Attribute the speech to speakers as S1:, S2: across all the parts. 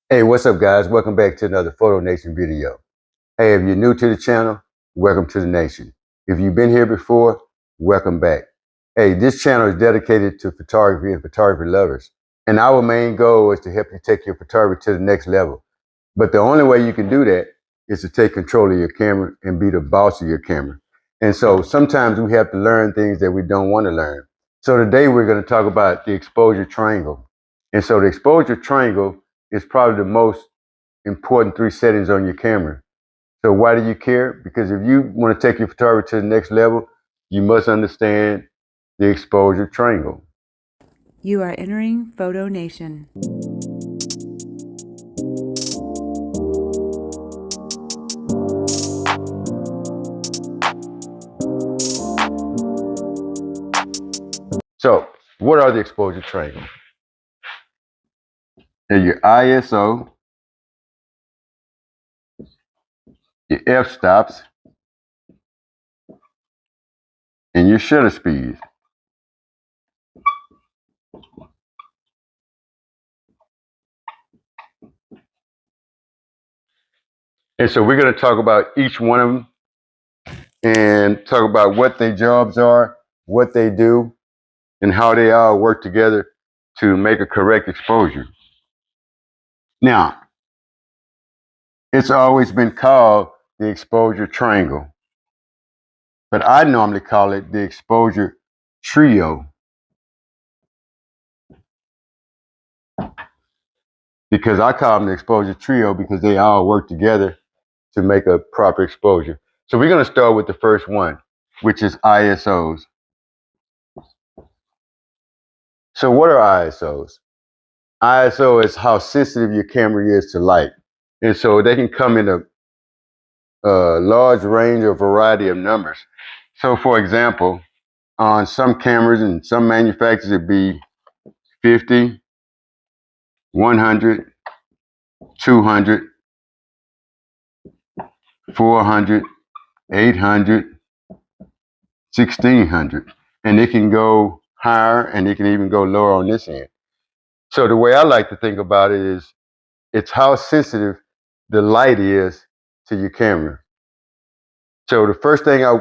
S1: Hey, what's up, guys? Welcome back to another Photo Nation video. Hey, if you're new to the channel, welcome to the nation. If you've been here before, welcome back. Hey, this channel is dedicated to photography and photography lovers. And our main goal is to help you take your photography to the next level. But the only way you can do that is to take control of your camera and be the boss of your camera. And so sometimes we have to learn things that we don't want to learn. So today we're going to talk about the exposure triangle. And so the exposure triangle is probably the most important three settings on your camera. So why do you care? Because if you want to take your photography to the next level, you must understand the exposure triangle.
S2: You are entering Photo Nation.
S1: So what are the exposure triangles? They're your ISO, your f-stops, and your shutter speeds. And so we're going to talk about each one of them and talk about what their jobs are, what they do, and how they all work together to make a correct exposure. Now, it's always been called the exposure triangle, but I normally call it the exposure trio because I call them the exposure trio because they all work together to make a proper exposure. So we're going to start with the first one, which is ISOs. So what are ISOs? ISO is how sensitive your camera is to light. And so they can come in a large range or variety of numbers. So for example, on some cameras and some manufacturers, it'd be 50, 100, 200, 400, 800, 1600. And it can go higher and it can even go lower on this end. So the way I like to think about it is it's how sensitive the light is to your camera. So the first thing I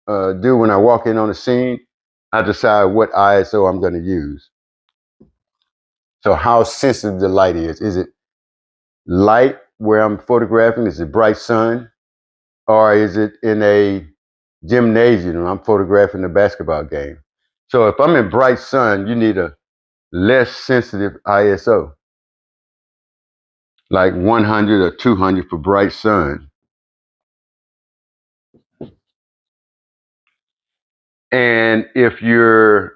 S1: do when I walk in on the scene, I decide what ISO I'm going to use. So how sensitive the light is. Is it light where I'm photographing? Is it bright sun? Or is it in a gymnasium and I'm photographing a basketball game? So if I'm in bright sun, you need a less sensitive ISO, like 100 or 200 for bright sun. And if you're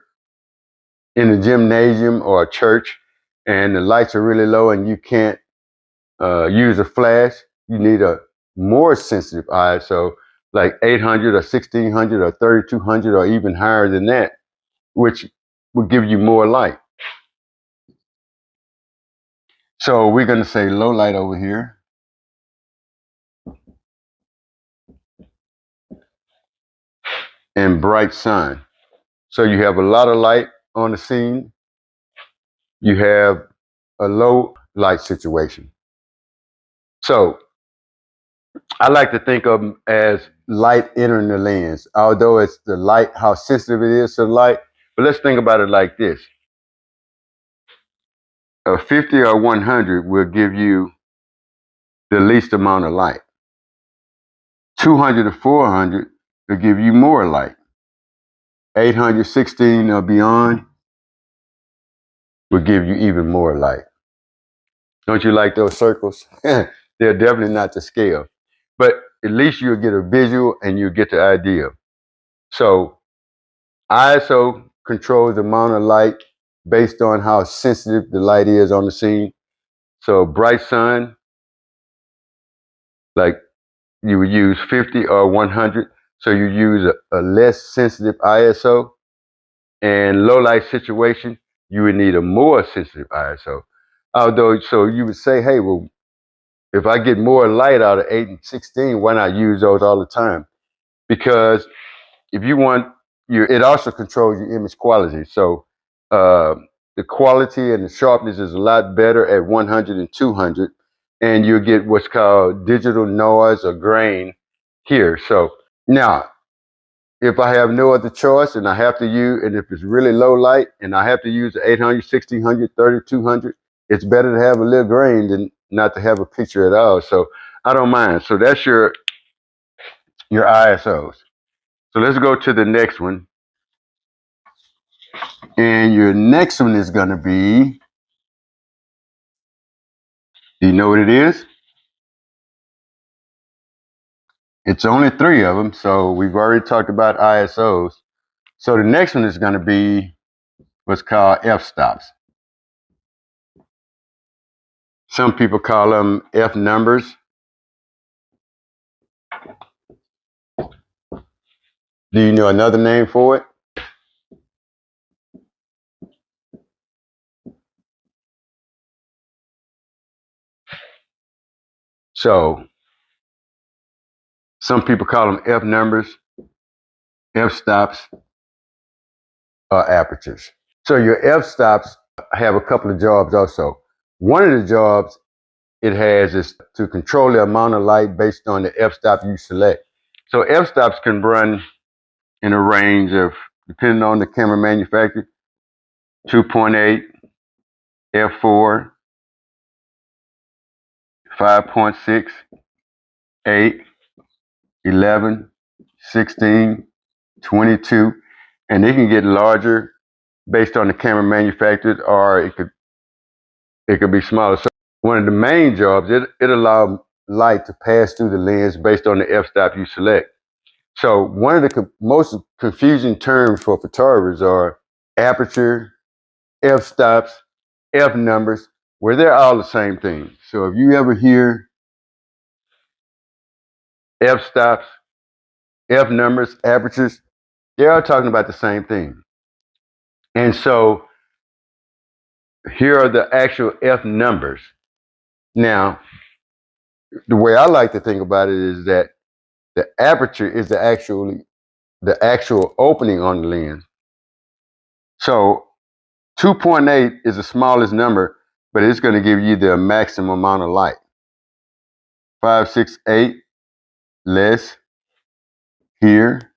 S1: in a gymnasium or a church and the lights are really low and you can't use a flash, you need a more sensitive ISO, like 800 or 1600 or 3200 or even higher than that, which will give you more light. So we're going to say low light over here. And bright sun. So you have a lot of light on the scene. You have a low light situation. So I like to think of them as light entering the lens, although it's the light, how sensitive it is to the light. But let's think about it like this. A 50 or 100 will give you the least amount of light. 200 to 400 will give you more light. 816 or beyond will give you even more light. Don't you like those circles? They're definitely not to scale, but at least you'll get a visual and you'll get the idea. So ISO controls the amount of light based on how sensitive the light is on the scene. So bright sun, like you would use 50 or 100. So you use a less sensitive ISO. And low light situation, you would need a more sensitive ISO. Although, so you would say, hey, well, if I get more light out of 8 and 16, why not use those all the time? Because if you want it also controls your image quality. So the quality and the sharpness is a lot better at 100 and 200, and you get what's called digital noise or grain here. So now, if I have no other choice and I have to use, and if it's really low light and I have to use 800, 1600, 3200, it's better to have a little grain than not to have a picture at all. So I don't mind. So that's your ISOs. So let's go to the next one. And your next one is going to be, do you know what it is? It's only three of them. So we've already talked about ISOs. So the next one is going to be what's called f-stops. Some people call them F numbers. Do you know another name for it? So some people call them F numbers, F stops, or apertures. So your F stops have a couple of jobs also. One of the jobs it has is to control the amount of light based on the F stop you select. So F stops can run in a range of, depending on the camera manufacturer, 2.8, f4, 5.6, 8, 11, 16, 22, and they can get larger based on the camera manufacturer, or it could be smaller. So one of the main jobs, it allows light to pass through the lens based on the f-stop you select. So one of the most confusing terms for photographers are aperture, f-stops, f-numbers, where they're all the same thing. So if you ever hear f-stops, f-numbers, apertures, they're all talking about the same thing. And so here are the actual f-numbers. Now, the way I like to think about it is that the aperture is the actual opening on the lens. So 2.8 is the smallest number, but it's going to give you the maximum amount of light. 5, 6, 8, less. Here,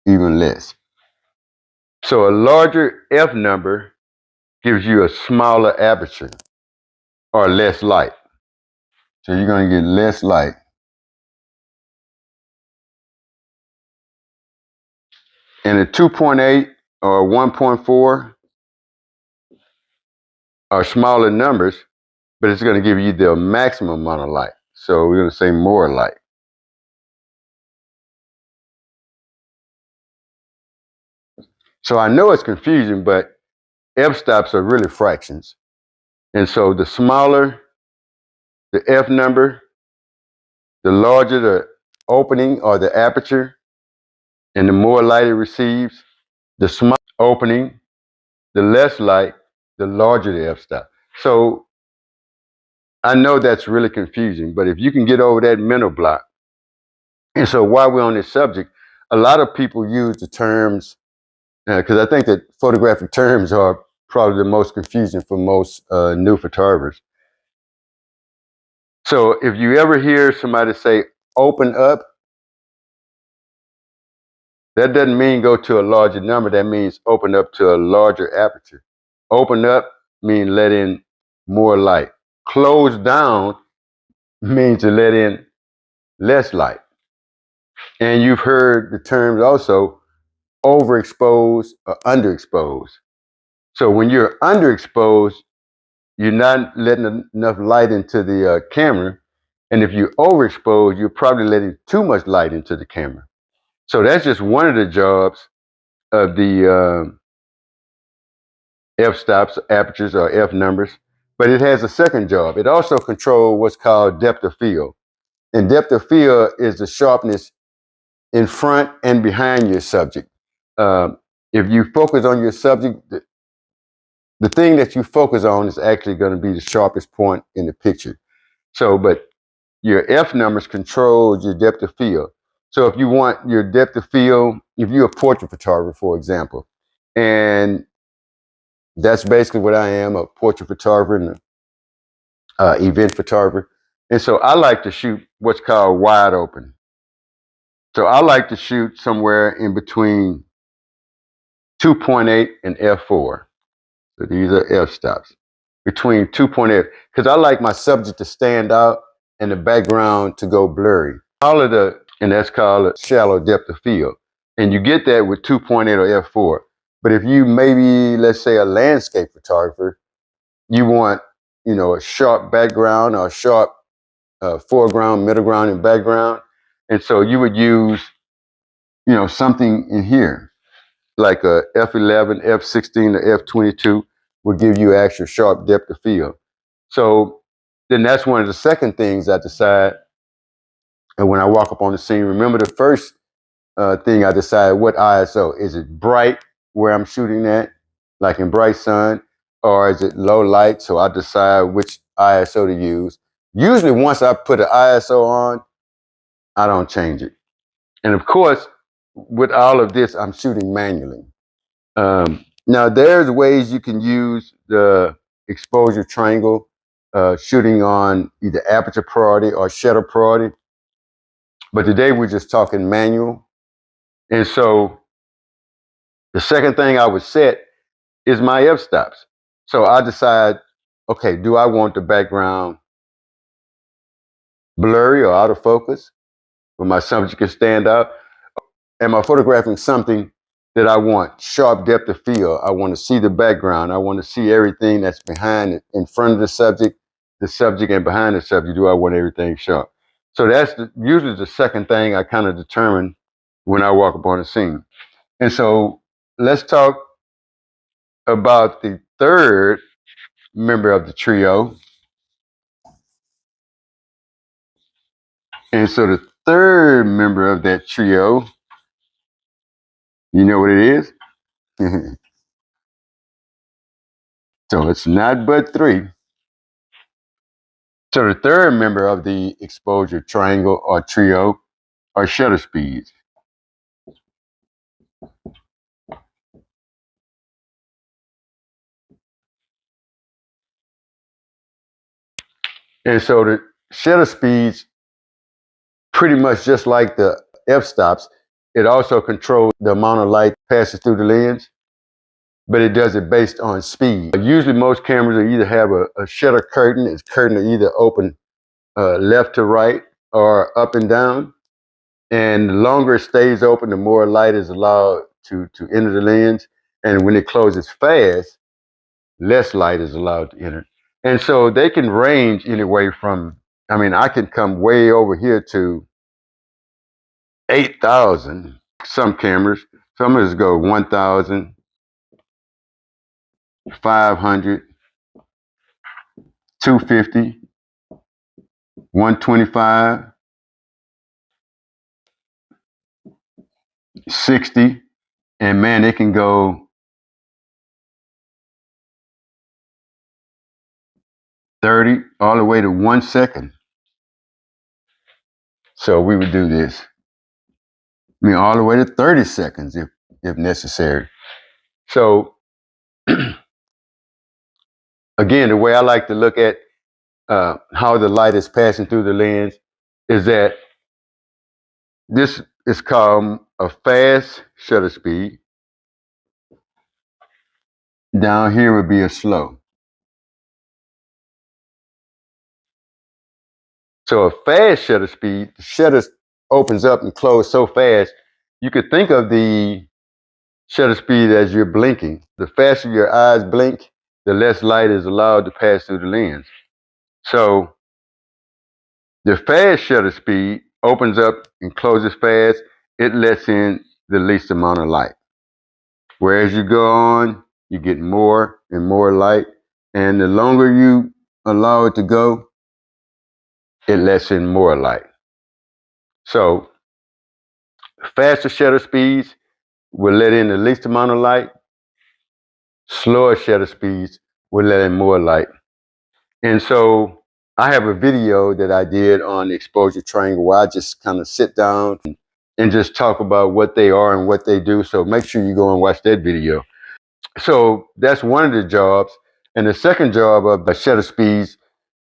S1: even less. So a larger f number gives you a smaller aperture or less light. So you're going to get less light. And a 2.8 or 1.4 are smaller numbers, but it's going to give you the maximum amount of light. So we're going to say more light. So I know it's confusing, but f-stops are really fractions. And so the smaller the f number, the larger the opening or the aperture, and the more light it receives. The smaller opening, the less light, the larger the f-stop. So I know that's really confusing, but if you can get over that mental block. And so while we're on this subject, a lot of people use the terms, because I think that photographic terms are probably the most confusing for most new photographers. So if you ever hear somebody say open up, that doesn't mean go to a larger number. That means open up to a larger aperture. Open up means let in more light. Close down means to let in less light. And you've heard the terms also overexposed or underexposed. So when you're underexposed, you're not letting enough light into the camera. And if you're overexposed, you're probably letting too much light into the camera. So that's just one of the jobs of the f-stops, apertures, or f-numbers. But it has a second job. It also controls what's called depth of field. And depth of field is the sharpness in front and behind your subject. If you focus on your subject, the thing that you focus on is actually going to be the sharpest point in the picture. So, but your F numbers control your depth of field. So if you want your depth of field, if you're a portrait photographer, for example, and that's basically what I am, a portrait photographer and event photographer. And so I like to shoot what's called wide open. So I like to shoot somewhere in between 2.8 and f4. So these are f-stops. Between 2.8, because I like my subject to stand out and the background to go blurry. And that's called a shallow depth of field. And you get that with 2.8 or f4. But if you maybe, let's say, a landscape photographer, you want, a sharp background or a sharp foreground, middle ground, and background. And so you would use, something in here, like a f11, f16, or f22 will give you actual sharp depth of field. So then that's one of the second things I decide. And when I walk up on the scene, remember the first thing I decide what ISO. Is it bright where I'm shooting at, like in bright sun, or is it low light? So I decide which ISO to use. Usually once I put an ISO on, I don't change it. And of course, with all of this, I'm shooting manually. Now, there's ways you can use the exposure triangle, shooting on either aperture priority or shutter priority. But today we're just talking manual. And so the second thing I would set is my f-stops. So I decide, okay, do I want the background blurry or out of focus where my subject can stand out? Am I photographing something that I want sharp depth of field? I want to see the background. I want to see everything that's behind it, in front of the subject, and behind the subject. Do I want everything sharp? So that's usually the second thing I kind of determine when I walk upon a scene. And so let's talk about the third member of the trio. And so the third member of that trio, you know what it is? So it's not but three. So the third member of the exposure triangle or trio are shutter speeds. And so the shutter speeds, pretty much just like the f-stops, it also controls the amount of light passes through the lens, but it does it based on speed. Usually most cameras will either have a shutter curtain. It's curtain will either open left to right or up and down. And the longer it stays open, the more light is allowed to enter the lens. And when it closes fast, less light is allowed to enter. And so they can range anyway from, I can come way over here to 8,000, some cameras. Some of us go 1,000, 500, 250, 125, 60, and man, it can go 30 all the way to 1 second. So we would do this. All the way to 30 seconds if necessary. So again, the way I like to look at how the light is passing through the lens is that this is called a fast shutter speed. Down here would be a slow. So a fast shutter speed, the shutter opens up and closes so fast, you could think of the shutter speed as you're blinking. The faster your eyes blink, the less light is allowed to pass through the lens. So the fast shutter speed opens up and closes fast. It lets in the least amount of light. Whereas you go on, you get more and more light. And the longer you allow it to go, it lets in more light. So faster shutter speeds will let in the least amount of light. Slower shutter speeds will let in more light. And so I have a video that I did on the exposure triangle where I just kind of sit down and just talk about what they are and what they do. So make sure you go and watch that video. So that's one of the jobs. And the second job of the shutter speeds,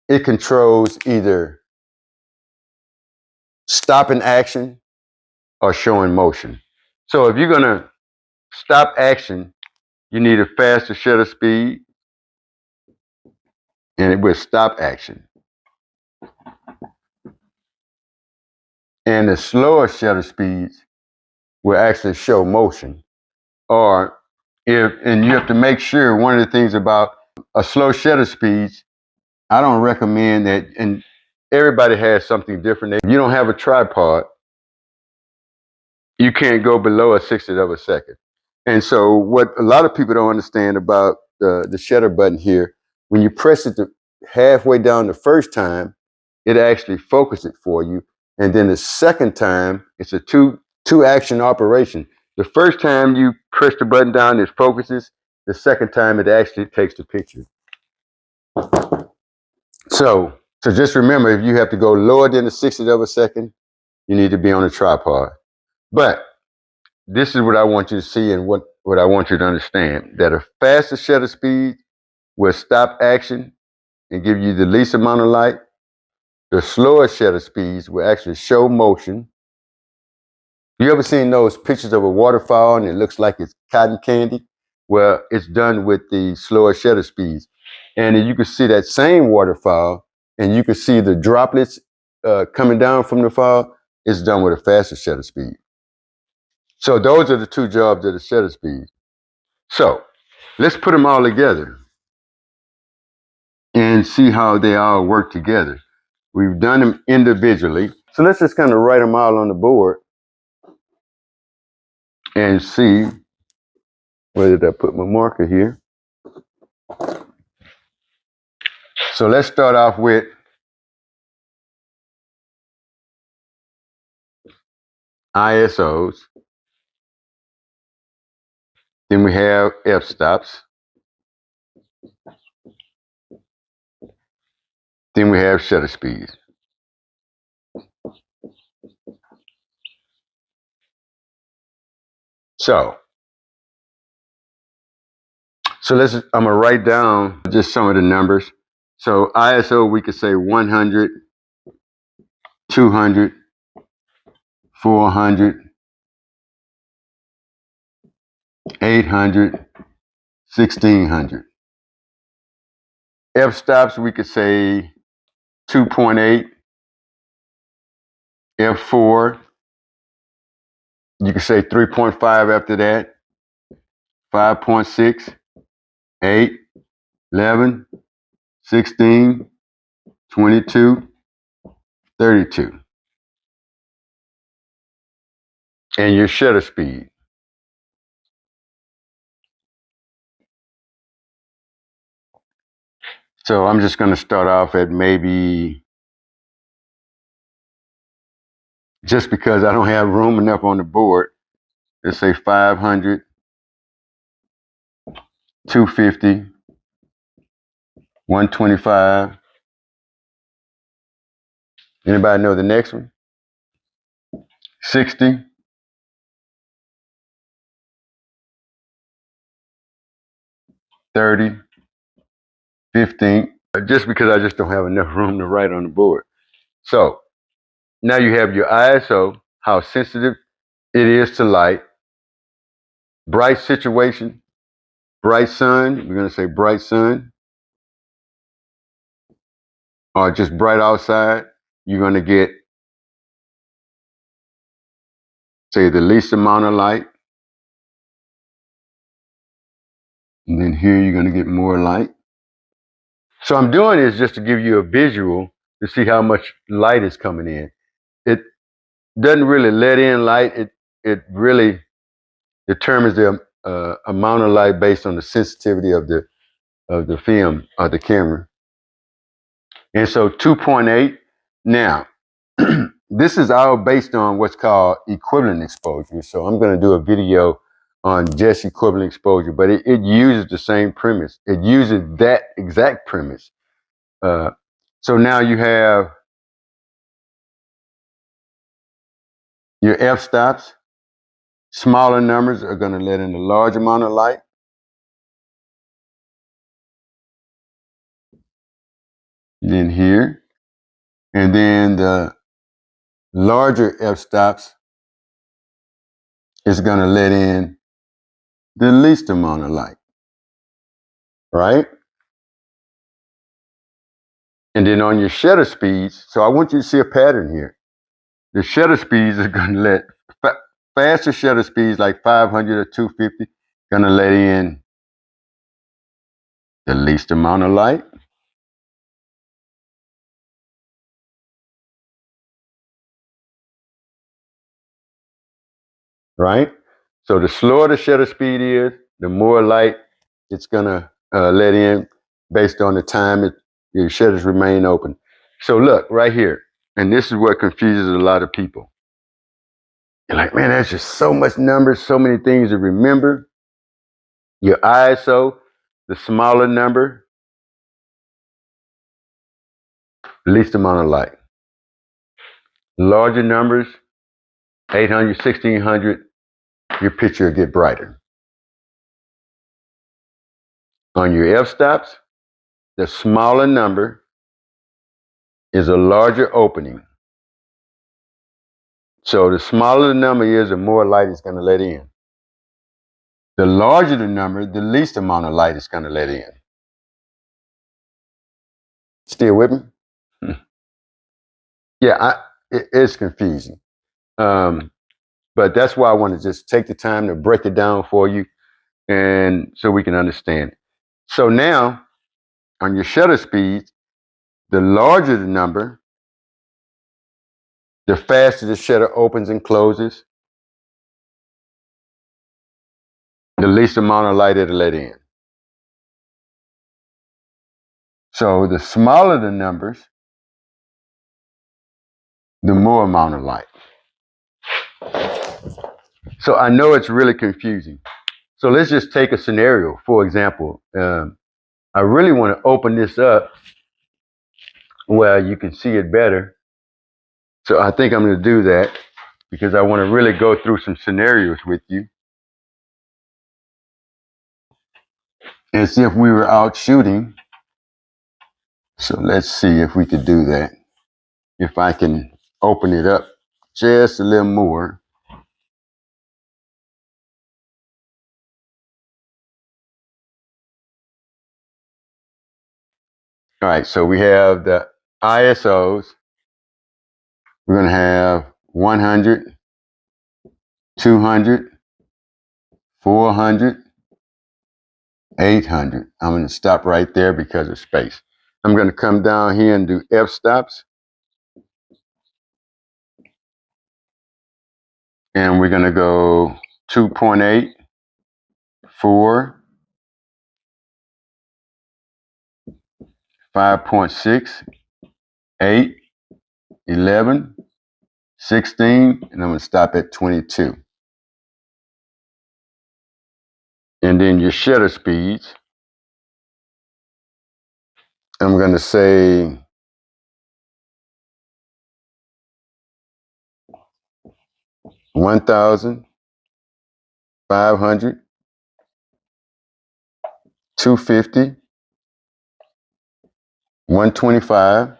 S1: it controls either stopping action or showing motion. So if you're going to stop action, you need a faster shutter speed, and it will stop action. And the slower shutter speeds will actually show motion. Or and you have to make sure, one of the things about a slow shutter speeds, I don't recommend that, and everybody has something different. If you don't have a tripod, you can't go below a 60th of a second. And so what a lot of people don't understand about the shutter button here, when you press it halfway down the first time, it actually focuses it for you. And then the second time, it's a two action operation. The first time you press the button down, it focuses. The second time, it actually takes the picture. So just remember, if you have to go lower than the 60th of a second, you need to be on a tripod. But this is what I want you to see, and what I want you to understand, that a faster shutter speed will stop action and give you the least amount of light. The slower shutter speeds will actually show motion. You ever seen those pictures of a waterfall and it looks like it's cotton candy? Well, it's done with the slower shutter speeds. And you can see that same waterfall, and you can see the droplets coming down from the fall. It's done with a faster shutter speed. So those are the two jobs of the shutter speed. So let's put them all together and see how they all work together. We've done them individually. So let's just kind of write them all on the board and see, where did I put my marker here? So let's start off with ISOs. Then we have f-stops. Then we have shutter speeds. So I'm gonna write down just some of the numbers. So ISO, we could say 100, 200, 400, 800, 1600. F-stops, we could say 2.8, F4, you could say 3.5 after that, 5.6, 8, 11, 16, 22, 32. And your shutter speed. So I'm just going to start off at maybe, just because I don't have room enough on the board, let's say 500, 250, 125. Anybody know the next one? 60, 30, 15. Just because I just don't have enough room to write on the board. So now you have your ISO, how sensitive it is to light, bright situation, bright sun, we're going to say bright sun, or just bright outside, you're going to get, say, the least amount of light. And then here you're going to get more light. So I'm doing this just to give you a visual to see how much light is coming in. It doesn't really let in light. It really determines the amount of light based on the sensitivity of the film or the camera. And so 2.8. Now, this is all based on what's called equivalent exposure. So I'm going to do a video on just equivalent exposure, but it uses the same premise. It uses that exact premise. So now you have your f-stops. Smaller numbers are going to let in a large amount of light. then here, and then the larger f-stops is going to let in the least amount of light, right? And then on your shutter speeds, so I want you to see a pattern here. The shutter speeds are going to let, faster shutter speeds like 500 or 250, going to let in the least amount of light. Right? So the slower the shutter speed is, the more light it's going to let in based on the time your shutters remain open. So look, right here, and this is what confuses a lot of people. You're like, man, there's just so much numbers, so many things to remember. Your ISO, the smaller number, least amount of light. Larger numbers, 800, 1600, your picture will get brighter. On your f-stops, the smaller number is a larger opening. So the smaller the number is, the more light it's going to let in. The larger the number, the least amount of light it's going to let in. Still with me? Yeah, it's confusing. But that's why I want to just take the time to break it down for you and so we can understand it. So now, on your shutter speeds, the larger the number, the faster the shutter opens and closes, the least amount of light it'll let in. So the smaller the numbers, the more amount of light. So I know it's really confusing. So let's just take a scenario. For example, I really want to open this up where you can see it better. So I think I'm going to do that because I want to really go through some scenarios with you as if we were out shooting. So let's see if we could do that. If I can open it up just a little more. All right, so we have the ISOs. We're going to have 100, 200, 400, 800. I'm going to stop right there because of space. I'm going to come down here and do f-stops. And we're going to go 2.8, 4, 5.6, 8, 11, 16, and I'm going to stop at 22. And then your shutter speeds, I'm going to say 1,000, 500, 250, 125.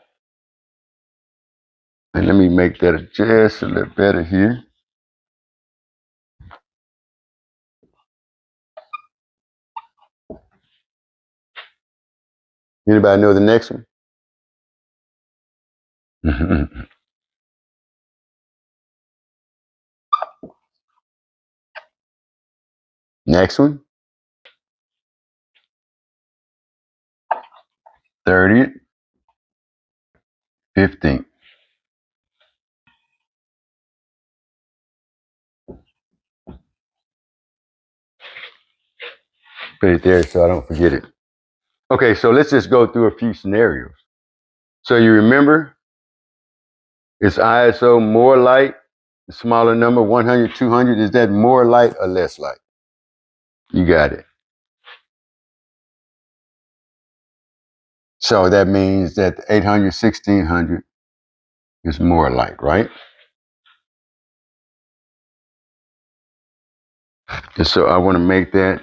S1: And let me make that just a little better here. Anybody know the next one? Next one. 30th, 15th. Put it there so I don't forget it. Okay, so let's just go through a few scenarios. So you remember, is ISO more light, the smaller number, 100, 200, is that more light or less light? You got it. So that means that 800, 1600 is more light, right? And so I want to make that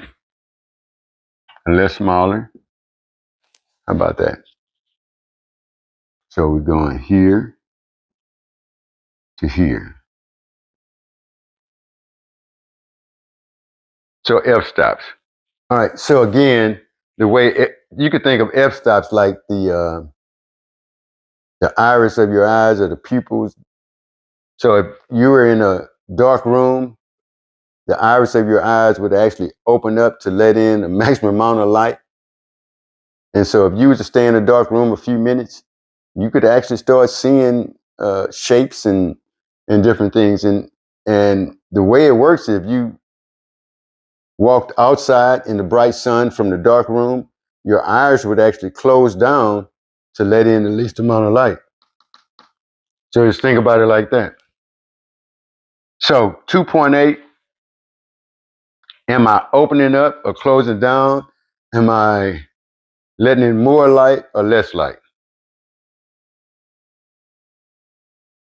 S1: a little smaller. How about that? So we're going here to here. So f-stops. All right, so again, the way you could think of f-stops like the iris of your eyes or the pupils. So if you were in a dark room, the iris of your eyes would actually open up to let in the maximum amount of light. And so if you were to stay in a dark room a few minutes, you could actually start seeing shapes and different things. And the way it works, if you walked outside in the bright sun from the dark room, your eyes would actually close down to let in the least amount of light. So just think about it like that. So 2.8, am I opening up or closing down? Am I letting in more light or less light?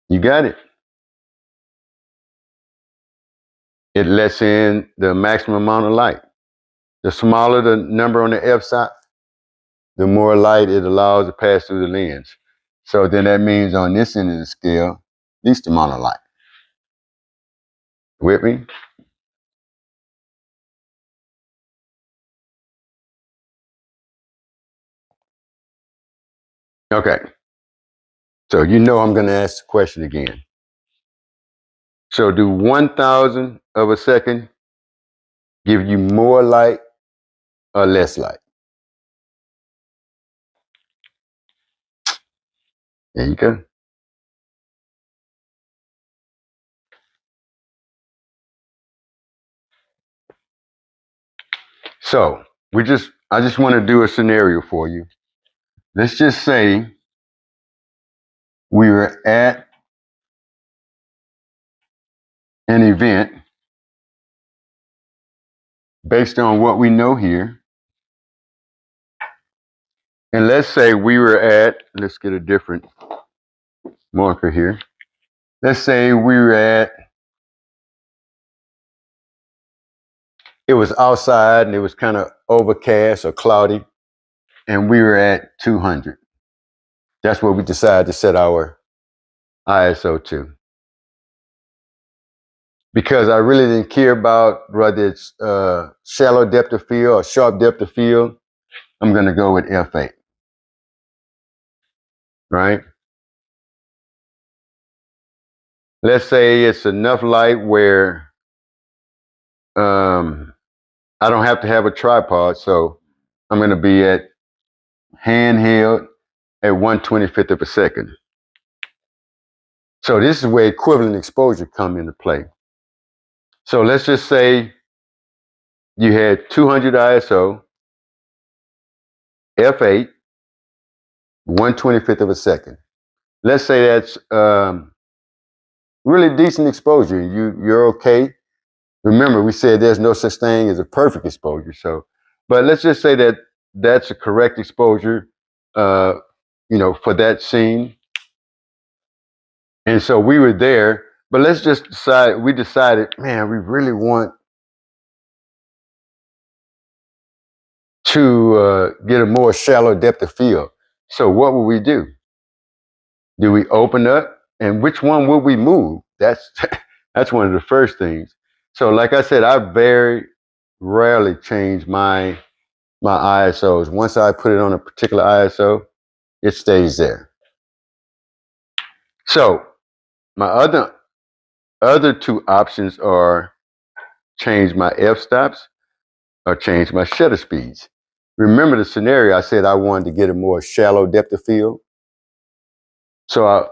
S1: You got it. It lets in the maximum amount of light. The smaller the number on the f-stop, the more light it allows to pass through the lens. So then that means on this end of the scale, least amount of light. With me? Okay. So you know I'm going to ask the question again. So do 1,000 of a second give you more light or less light? There you go. So I just want to do a scenario for you. Let's just say we were at an event based on what we know here. And let's say we were at, let's get a different marker here. Let's say we were at, it was outside and it was kind of overcast or cloudy, and we were at 200. That's what we decided to set our ISO to. Because I really didn't care about whether it's shallow depth of field or sharp depth of field, I'm going to go with F8. Right? Let's say it's enough light where I don't have to have a tripod, so I'm going to be at handheld at 1/25th of a second. So this is where equivalent exposure come into play. So let's just say you had 200 ISO, f8, 1/25th of a second. Let's say that's really decent exposure. You're okay. Remember, we said there's no such thing as a perfect exposure. So, but let's just say that that's a correct exposure, for that scene. And so we were there, but let's just we decided, man, we really want to get a more shallow depth of field. So what would we do? Do we open up? And which one would we move? That's that's one of the first things. So like I said, I very rarely change my ISOs. Once I put it on a particular ISO, it stays there. So my other two options are change my f-stops or change my shutter speeds. Remember the scenario I said I wanted to get a more shallow depth of field. So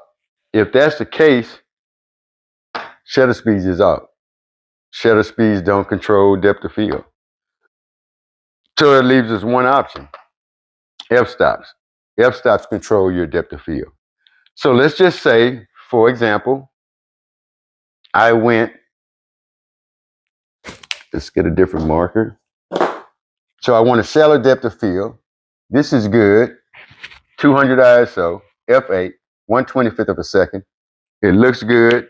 S1: if that's the case, shutter speeds is out. Shutter speeds don't control depth of field. So it leaves us one option, f-stops. F-stops control your depth of field. So let's just say, for example, I went, let's get a different marker. So I want a shallow depth of field. This is good. 200 ISO, f8, 1/25th of a second. It looks good.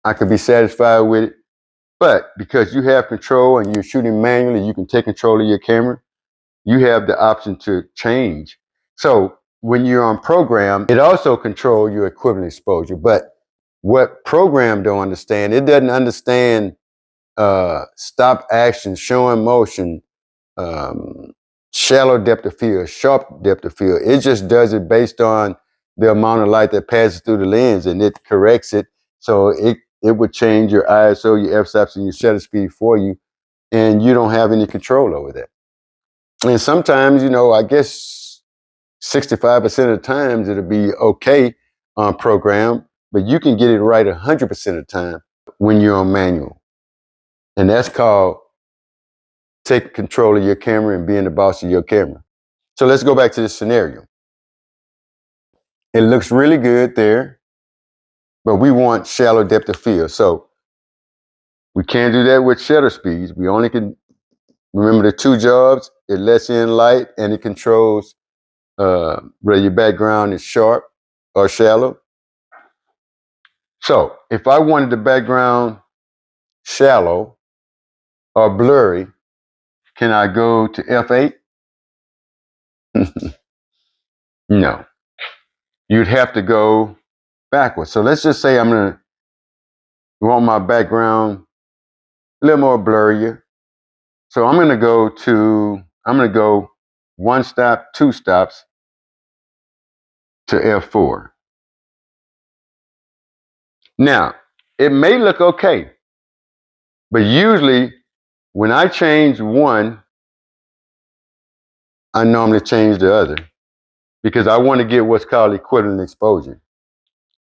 S1: I can be satisfied with it. But because you have control and you're shooting manually, you can take control of your camera. You have the option to change. So when you're on program, it also controls your equivalent exposure. But what program don't understand, it doesn't understand stop action, showing motion, um, shallow depth of field, sharp depth of field. It just does it based on the amount of light that passes through the lens, and it corrects it. So it would change your ISO, your f-stops, and your shutter speed for you, and you don't have any control over that. And sometimes, I guess 65% of the times it'll be okay on program, but you can get it right 100% of the time when you're on manual. And that's called taking control of your camera and being the boss of your camera. So let's go back to this scenario. It looks really good there, but we want shallow depth of field. So we can't do that with shutter speeds. We only can remember the two jobs. It lets in light and it controls whether your background is sharp or shallow. So if I wanted the background shallow or blurry, can I go to F8? No. You'd have to go backwards. So let's just say I'm going to want my background a little more blurrier. So I'm going to go one stop, two stops to F4. Now, it may look okay, but usually when I change one, I normally change the other because I want to get what's called equivalent exposure.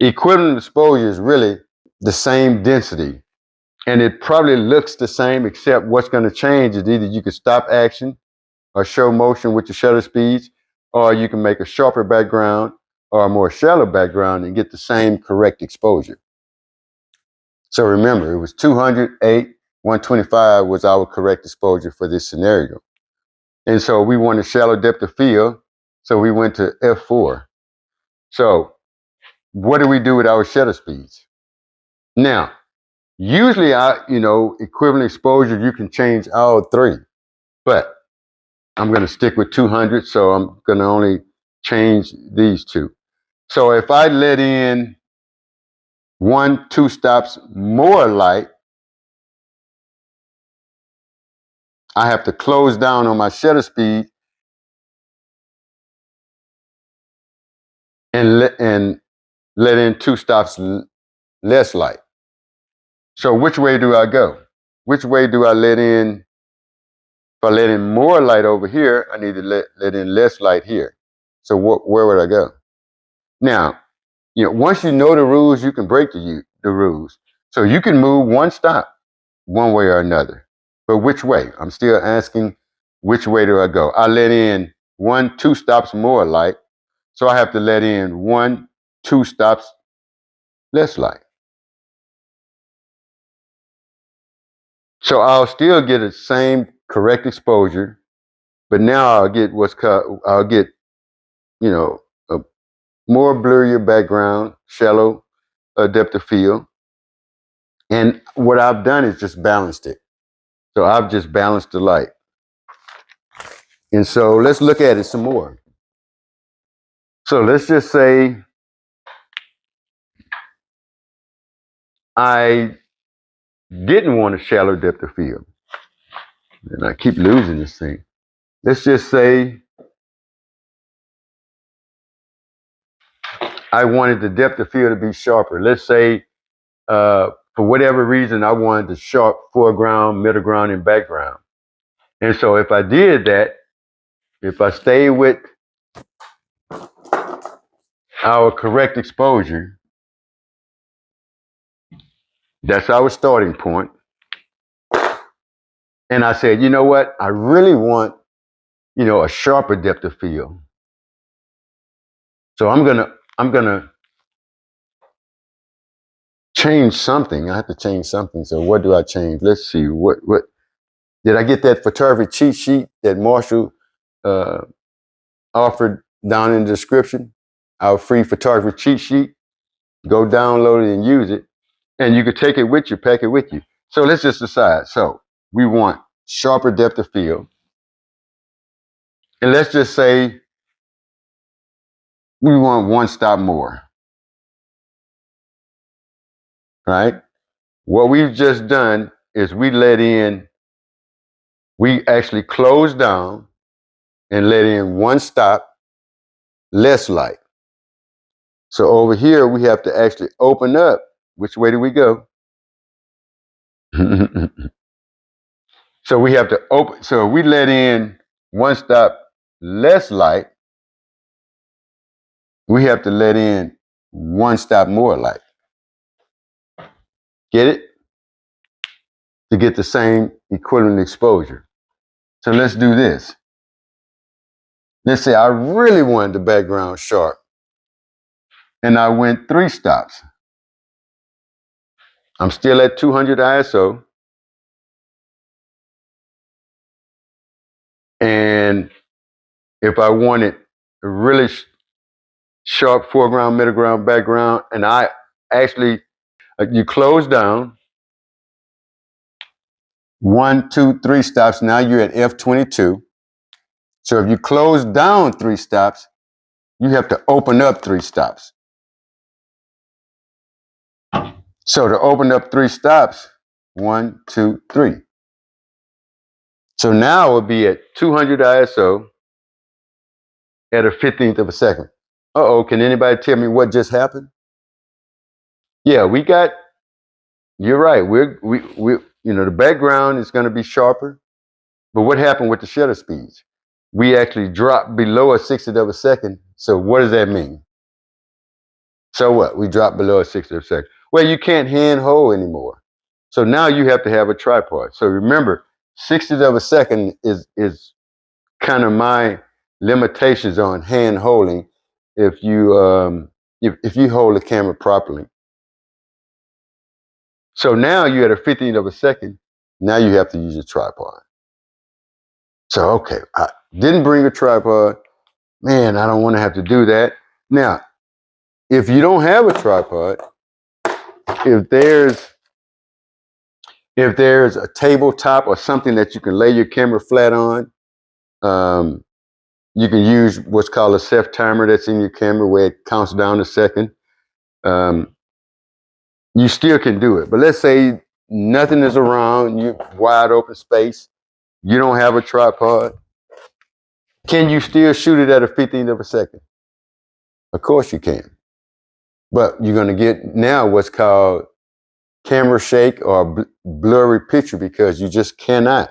S1: Equivalent exposure is really the same density, and it probably looks the same, except what's going to change is either you can stop action or show motion with your shutter speeds, or you can make a sharper background or a more shallow background and get the same correct exposure. So remember, it was 208, 125 was our correct exposure for this scenario. And so we wanted shallow depth of field, so we went to F4. So what do we do with our shutter speeds? Now, usually equivalent exposure, you can change all three, but I'm going to stick with 200, so I'm going to only change these two. So if I let in 2 stops more light, I have to close down on my shutter speed and let in 2 stops less light. So which way do I go? Which way do I let in? If I let in more light over here, I need to let in less light here. So where would I go? Now, once you know the rules, you can break the rules. So you can move one stop one way or another. But which way? I'm still asking, which way do I go? I let in 2 stops more light. So I have to let in 2 stops less light. So I'll still get the same correct exposure, but now I'll get a more blurrier background, shallow depth of field. And what I've done is just balanced it. So I've just balanced the light. And so let's look at it some more. So let's just say I didn't want a shallow depth of field. And I keep losing this thing. Let's just say I wanted the depth of field to be sharper. Let's say for whatever reason, I wanted the sharp foreground, middle ground, and background. And so if I did that, if I stay with our correct exposure, that's our starting point. And I said, you know what? I really want, a sharper depth of field. So I'm gonna change something. I have to change something. So what do I change? Let's see. What did I get that photography cheat sheet that Marshall offered down in the description? Our free photography cheat sheet. Go download it and use it. And you could take it with you, pack it with you. So let's just decide. So we want sharper depth of field. And let's just say we want one stop more, right? What we've just done is we actually closed down and let in one stop less light. So over here, we have to actually open up. Which way do we go? So we have to open. So we let in one stop less light. We have to let in one stop more light. Get it? To get the same equivalent exposure. So let's do this. Let's say I really wanted the background sharp, and I went 3 stops. I'm still at 200 ISO. And if I wanted a really sharp foreground, midground, background, and I actually, you close down, 1, 2, 3 stops, now you're at F22. So if you close down 3 stops, you have to open up 3 stops. So to open up 3 stops, 1, 2, 3. So now we'll be at 200 ISO at a 15th of a second. Uh-oh, can anybody tell me what just happened? Yeah, you're right. The background is going to be sharper. But what happened with the shutter speeds? We actually dropped below a 60th of a second. So what does that mean? So what? We dropped below a 60th of a second. Well, you can't hand hold anymore. So now you have to have a tripod. So remember, 60th of a second is kind of my limitations on hand holding if you hold the camera properly. So now you're at a 15th of a second. Now you have to use a tripod. So, okay, I didn't bring a tripod. Man, I don't want to have to do that. Now, if you don't have a tripod, if there's a tabletop or something that you can lay your camera flat on, you can use what's called a self timer that's in your camera where it counts down a second. You still can do it. But let's say nothing is around, you wide open space, you don't have a tripod. Can you still shoot it at a 15th of a second? Of course you can. But you're going to get now what's called camera shake or blurry picture because you just cannot.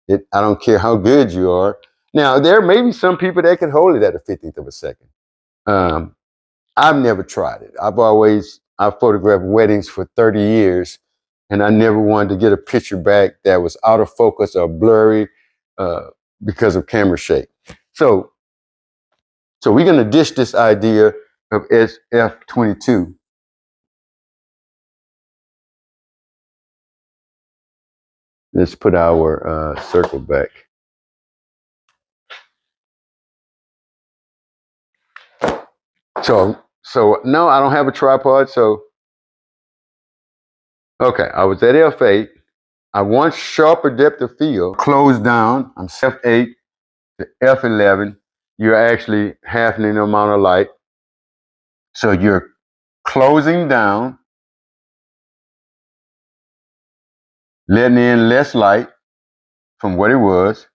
S1: I don't care how good you are. Now, there may be some people that can hold it at a 15th of a second. I've never tried it. I've photographed weddings for 30 years, and I never wanted to get a picture back that was out of focus or blurry because of camera shake. So we're going to dish this idea of SF22. Let's put our circle back. So no, I don't have a tripod. So, okay, I was at F8. I want sharper depth of field. Close down. I'm F8 to F11. You're actually halving the amount of light. So you're closing down, letting in less light from what it was.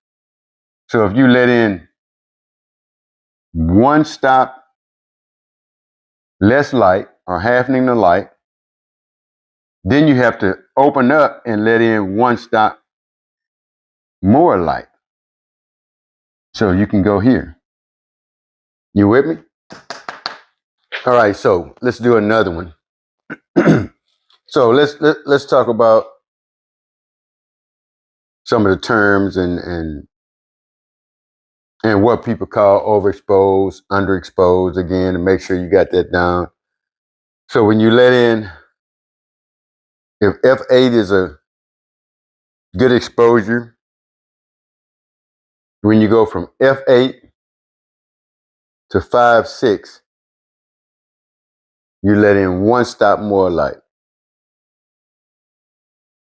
S1: So if you let in one stop less light or halving the light, then you have to open up and let in one stop more light. So you can go here. You with me? All right, so let's do another one. So let's talk about some of the terms and what people call overexposed, underexposed, again, to make sure you got that down. So when you let in, if F8 is a good exposure, when you go from F8 to 5.6, you let in one stop more light.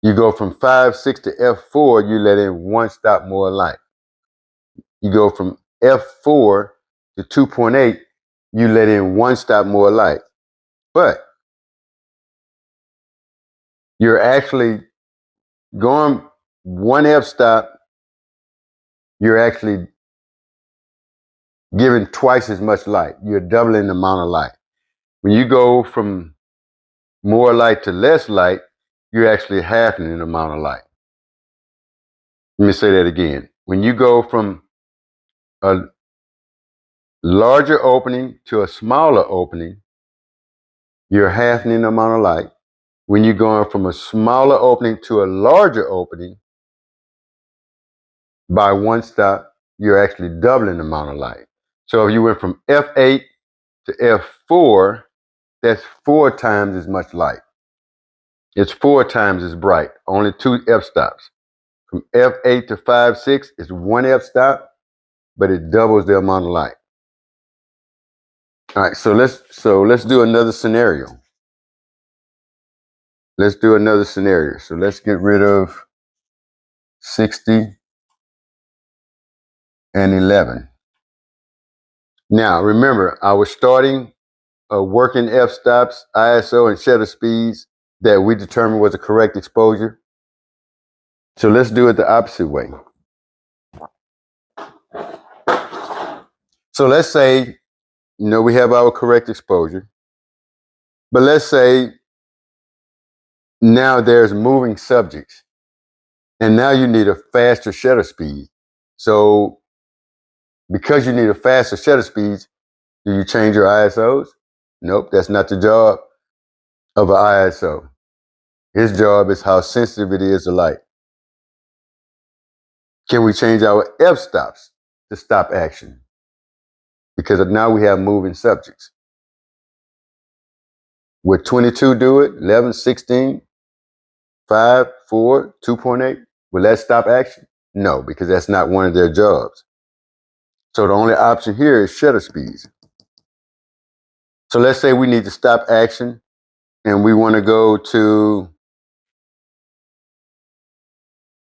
S1: You go from 5.6 to F4, you let in one stop more light. You go from F4 to 2.8, you let in one stop more light. But you're actually going one f-stop, you're actually giving twice as much light. You're doubling the amount of light. When you go from more light to less light, you're actually halving the amount of light. Let me say that again. When you go from a larger opening to a smaller opening, you're halving the amount of light. When you're going from a smaller opening to a larger opening, by one stop, you're actually doubling the amount of light. So if you went from f8 to f4, that's 4 times as much light. It's 4 times as bright, only 2 f-stops. From f8 to 5.6, it's 1 f-stop, but it doubles the amount of light. All right, so let's do another scenario. Let's do another scenario. So let's get rid of 60 and 11. Now, remember, I was starting working f-stops, ISO, and shutter speeds that we determined was the correct exposure. So let's do it the opposite way. So let's say, we have our correct exposure, but let's say now there's moving subjects, and now you need a faster shutter speed. So because you need a faster shutter speed, do you change your ISOs? Nope, that's not the job of an ISO. His job is how sensitive it is to light. Can we change our f-stops to stop action? Because now we have moving subjects. Would 22 do it? 11, 16, 5, 4, 2.8? Will that stop action? No, because that's not one of their jobs. So the only option here is shutter speeds. So let's say we need to stop action and we want to go to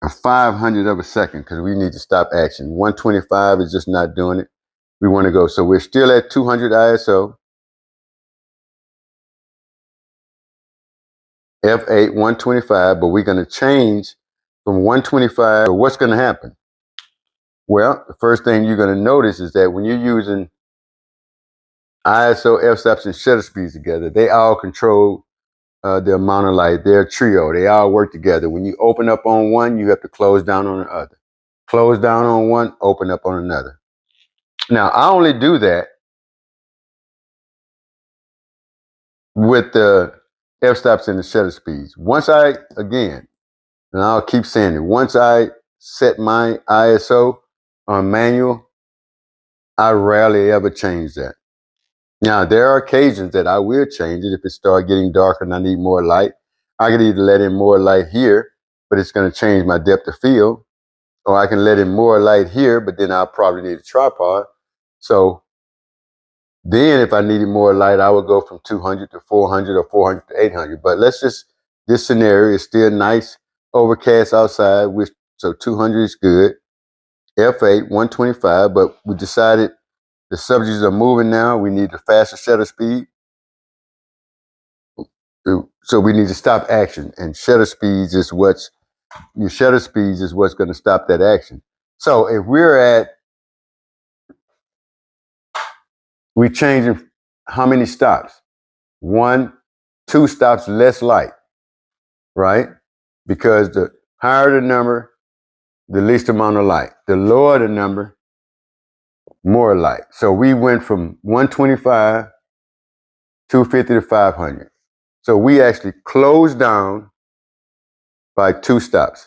S1: a 500 of a second because we need to stop action. 125 is just not doing it. We want to go. So we're still at 200 ISO. F8, 125, but we're going to change from 125. So what's going to happen? Well, the first thing you're going to notice is that when you're using ISO, f-stops, and shutter speeds together, they all control the amount of light. They're a trio. They all work together. When you open up on one, you have to close down on the other. Close down on one, open up on another. Now, I only do that with the f-stops and the shutter speeds. Once and I'll keep saying it, once I set my ISO on manual, I rarely ever change that. Now, there are occasions that I will change it if it starts getting darker and I need more light. I can either let in more light here, but it's going to change my depth of field, or I can let in more light here, but then I'll probably need a tripod. So then if I needed more light, I would go from 200 to 400 or 400 to 800. But this scenario is still nice, overcast outside, so 200 is good. F8, 125, but we decided the subjects are moving now. We need the faster shutter speed. So we need to stop action, and shutter speeds is what's going to stop that action. So if we're changing how many stops? 1, 2 stops less light, right? Because the higher the number, the least amount of light. The lower the number, more light. So we went from 125, 250 to 500. So we actually closed down by 2 stops.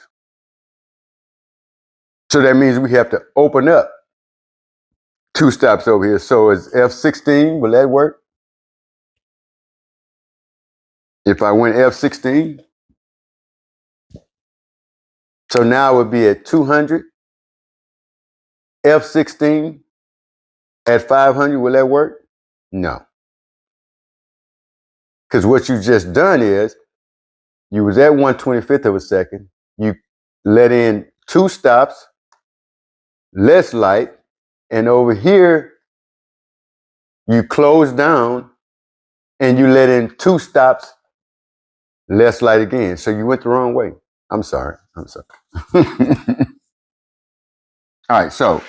S1: So that means we have to open up 2 stops over here. So is F16, will that work? If I went F16, so now it would be at 200, F16 at 500, will that work? No. Because what you just done is, you was at 1/25 of a second, you let in 2 stops, less light, and over here, you close down and you let in 2 stops, less light again. So you went the wrong way. I'm sorry. All right, so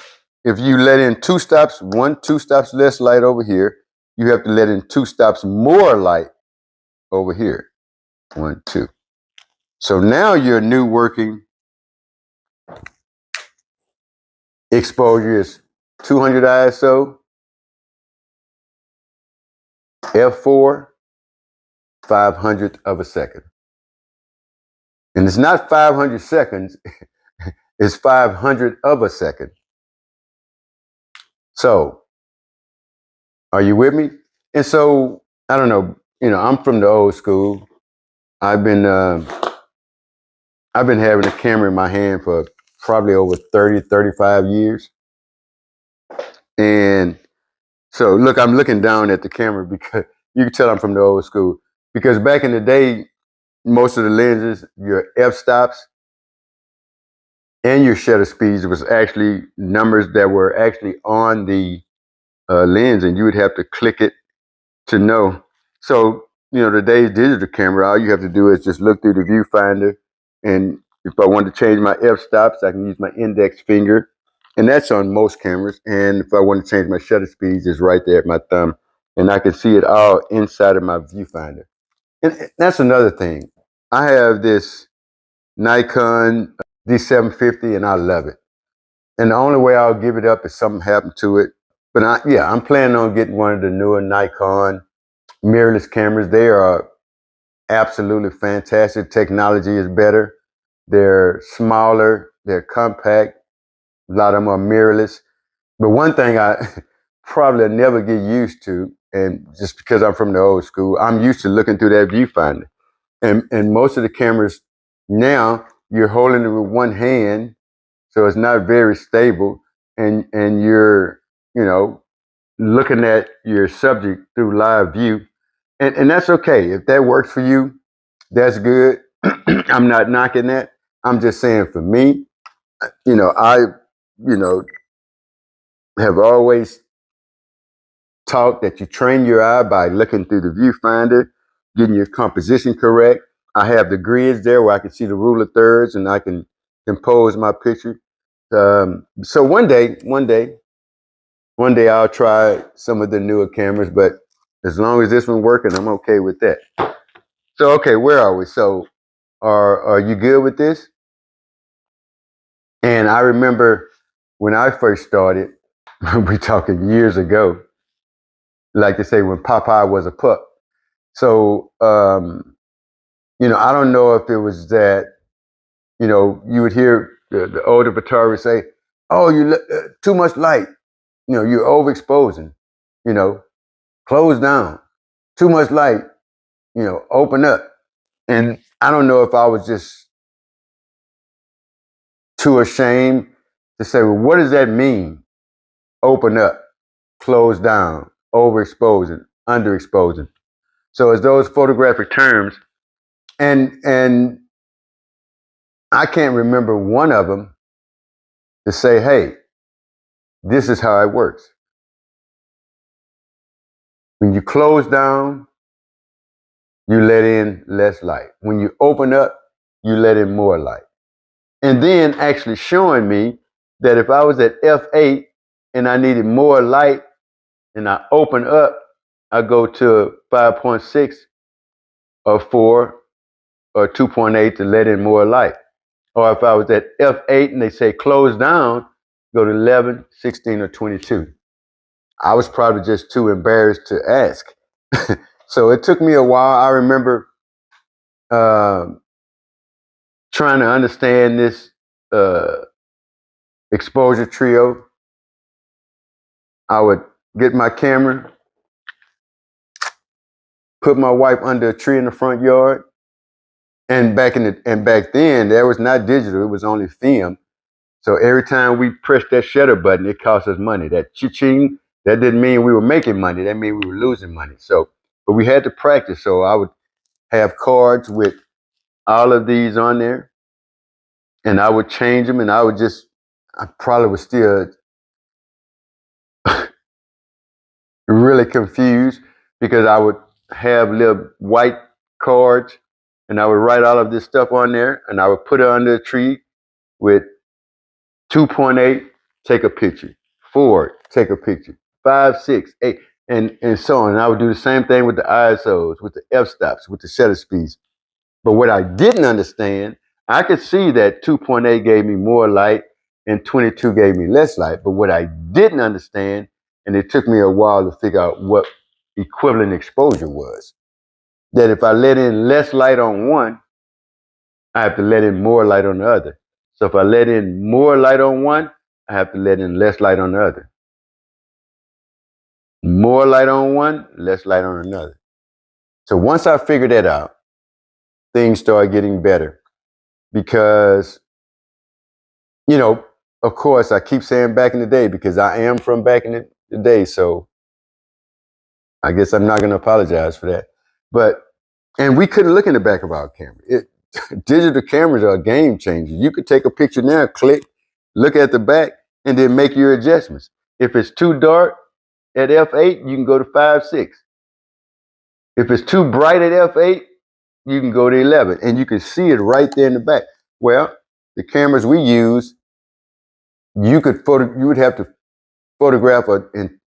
S1: if you let in 2 stops, 2 stops less light over here, you have to let in 2 stops more light over here. 1, 2. So now your new working exposure is 200 ISO, f4, 500th of a second. And it's not 500 seconds, it's 500 of a second. So, are you with me? And so, I don't know, I'm from the old school. I've been having a camera in my hand for probably over 30, 35 years. And so, look, I'm looking down at the camera because you can tell I'm from the old school. Because back in the day, most of the lenses, your f-stops and your shutter speeds was actually numbers that were actually on the lens, and you would have to click it to know. So, today's digital camera, all you have to do is just look through the viewfinder, and if I want to change my f-stops, I can use my index finger, and that's on most cameras. And if I want to change my shutter speeds, it's right there at my thumb, and I can see it all inside of my viewfinder. And that's another thing. I have this Nikon D750, and I love it. And the only way I'll give it up is something happened to it. But I'm planning on getting one of the newer Nikon mirrorless cameras. They are absolutely fantastic. Technology is better. They're smaller. They're compact. A lot of them are mirrorless. But one thing I probably never get used to, and just because I'm from the old school, I'm used to looking through that viewfinder. And most of the cameras now, you're holding it with one hand, so it's not very stable, and you're, looking at your subject through live view. And that's okay. If that works for you, that's good. I'm not knocking that. I'm just saying for me, I, you know, have always taught that you train your eye by looking through the viewfinder, getting your composition correct. I have the grids there where I can see the rule of thirds and I can compose my picture. So one day I'll try some of the newer cameras, but as long as this one's working, I'm okay with that. So, okay, where are we? So, are you good with this? And I remember when I first started, we're talking years ago, like they say, when Popeye was a pup. So, I don't know if it was that, you would hear the older photographers say, "Oh, too much light. You're overexposing. You know, close down. Too much light. Open up." And I don't know if I was just too ashamed to say, well, what does that mean? Open up, close down, overexposing, underexposing. So it's those photographic terms, and I can't remember one of them to say, hey, this is how it works. When you close down, you let in less light. When you open up, you let in more light. And then actually showing me that if I was at f8 and I needed more light and I open up, I go to 5.6 or 4 or 2.8 to let in more light. Or if I was at f8 and they say close down, go to 11, 16, or 22. I was probably just too embarrassed to ask. So it took me a while. I remember uh, trying to understand this uh, exposure trio. I would get my camera, put my wife under a tree in the front yard, and back then there was not digital; it was only film. So every time we pressed that shutter button, it cost us money. That cha-ching, that didn't mean we were making money. That mean we were losing money. So, but we had to practice. So I would have cards with all of these on there, and I would change them, and I probably would still really confused because I would have little white cards and I would write all of this stuff on there and I would put it under a tree with 2.8, take a picture. 4, take a picture. 5, 6, 8, and so on. And I would do the same thing with the ISOs, with the f-stops, with the shutter speeds. But what I didn't understand, I could see that 2.8 gave me more light and 22 gave me less light. But what I didn't understand, and it took me a while to figure out what equivalent exposure was, that if I let in less light on one, I have to let in more light on the other. So if I let in more light on one, I have to let in less light on the other. More light on one, less light on another. So once I figured that out, things started getting better because, of course, I keep saying back in the day because I am from back in the day. So I guess I'm not going to apologize for that. And we couldn't look in the back of our camera. Digital cameras are a game changer. You could take a picture now, click, look at the back, and then make your adjustments. If it's too dark at f8, you can go to 5.6. If it's too bright at f8, you can go to 11, and you can see it right there in the back. Well, the cameras we use, you would have to photograph an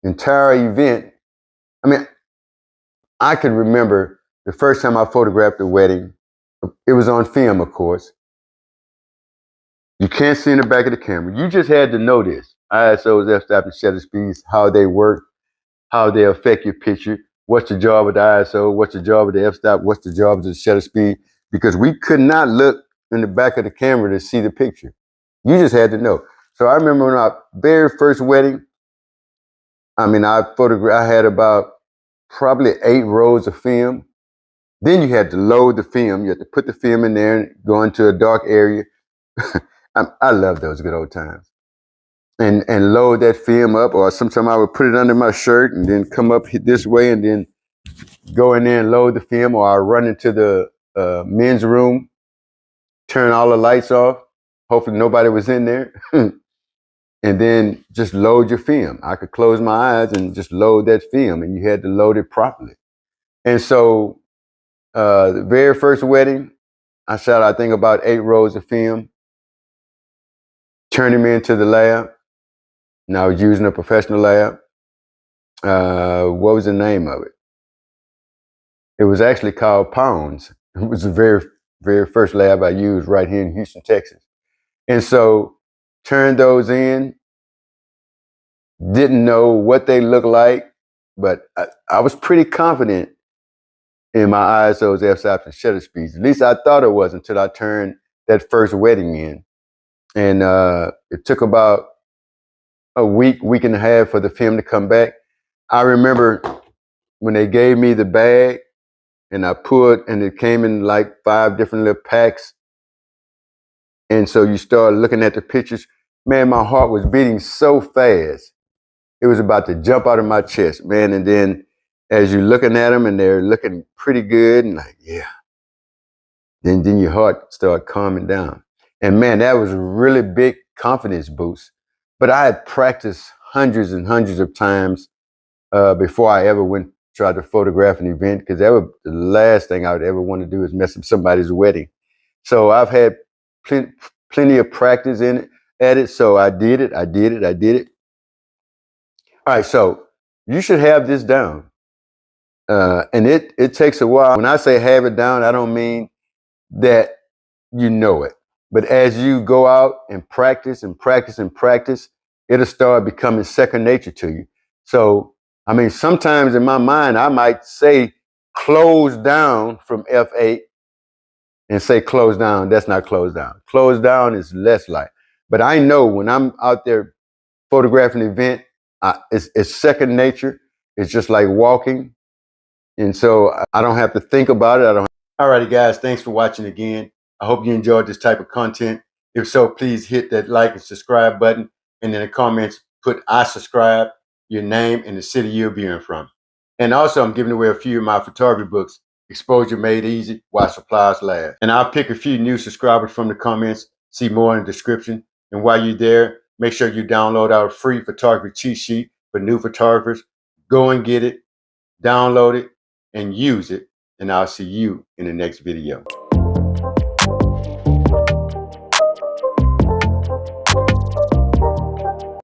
S1: entire event. I mean, I can remember the first time I photographed a wedding. It was on film, of course. You can't see in the back of the camera. You just had to know this. ISOs, f-stop, and shutter speeds, how they work, how they affect your picture. What's the job of the ISO? What's the job of the f-stop? What's the job of the shutter speed? Because we could not look in the back of the camera to see the picture. You just had to know. So I remember when our very first wedding, I had about probably 8 rolls of film. Then you had to load the film. You had to put the film in there and go into a dark area. I love those good old times. And load that film up, or sometimes I would put it under my shirt and then come up this way and then go in there and load the film, or I run into the men's room, turn all the lights off, hopefully nobody was in there, and then just load your film. I could close my eyes and just load that film, and you had to load it properly. And so the very first wedding, I shot, I think, about 8 rolls of film, turned them into the lab. And I was using a professional lab. What was the name of it? It was actually called Pounds. It was the very, very first lab I used right here in Houston, Texas. And so turned those in, didn't know what they looked like, but I was pretty confident in my ISOs, f-stops, and shutter speeds. At least I thought it was until I turned that first wedding in. And it took about a week and a half for the film to come back. I remember when they gave me the bag and and it came in like 5 different little packs. And so you start looking at the pictures. Man, my heart was beating so fast. It was about to jump out of my chest, man. And then as you're looking at them and they're looking pretty good and like, yeah, then your heart started calming down. And man, that was a really big confidence boost. But I had practiced hundreds and hundreds of times before I ever tried to photograph an event, because that was the last thing I would ever want to do is mess up somebody's wedding. So I've had plenty of practice at it. So I did it. All right, so you should have this down. And it takes a while. When I say have it down, I don't mean that you know it. But as you go out and practice and practice and practice, it'll start becoming second nature to you. So, sometimes in my mind, I might say close down from f8 and say close down. That's not close down. Close down is less light. But I know when I'm out there photographing an event, it's second nature. It's just like walking. And so I don't have to think about it. Alrighty, guys, thanks for watching again. I hope you enjoyed this type of content. If so, please hit that like and subscribe button. And in the comments, put I subscribe, your name, and the city you're viewing from. And also, I'm giving away a few of my photography books, Exposure Made Easy, While Supplies Last. And I'll pick a few new subscribers from the comments, see more in the description. And while you're there, make sure you download our free photography cheat sheet for new photographers. Go and get it, download it, and use it. And I'll see you in the next video.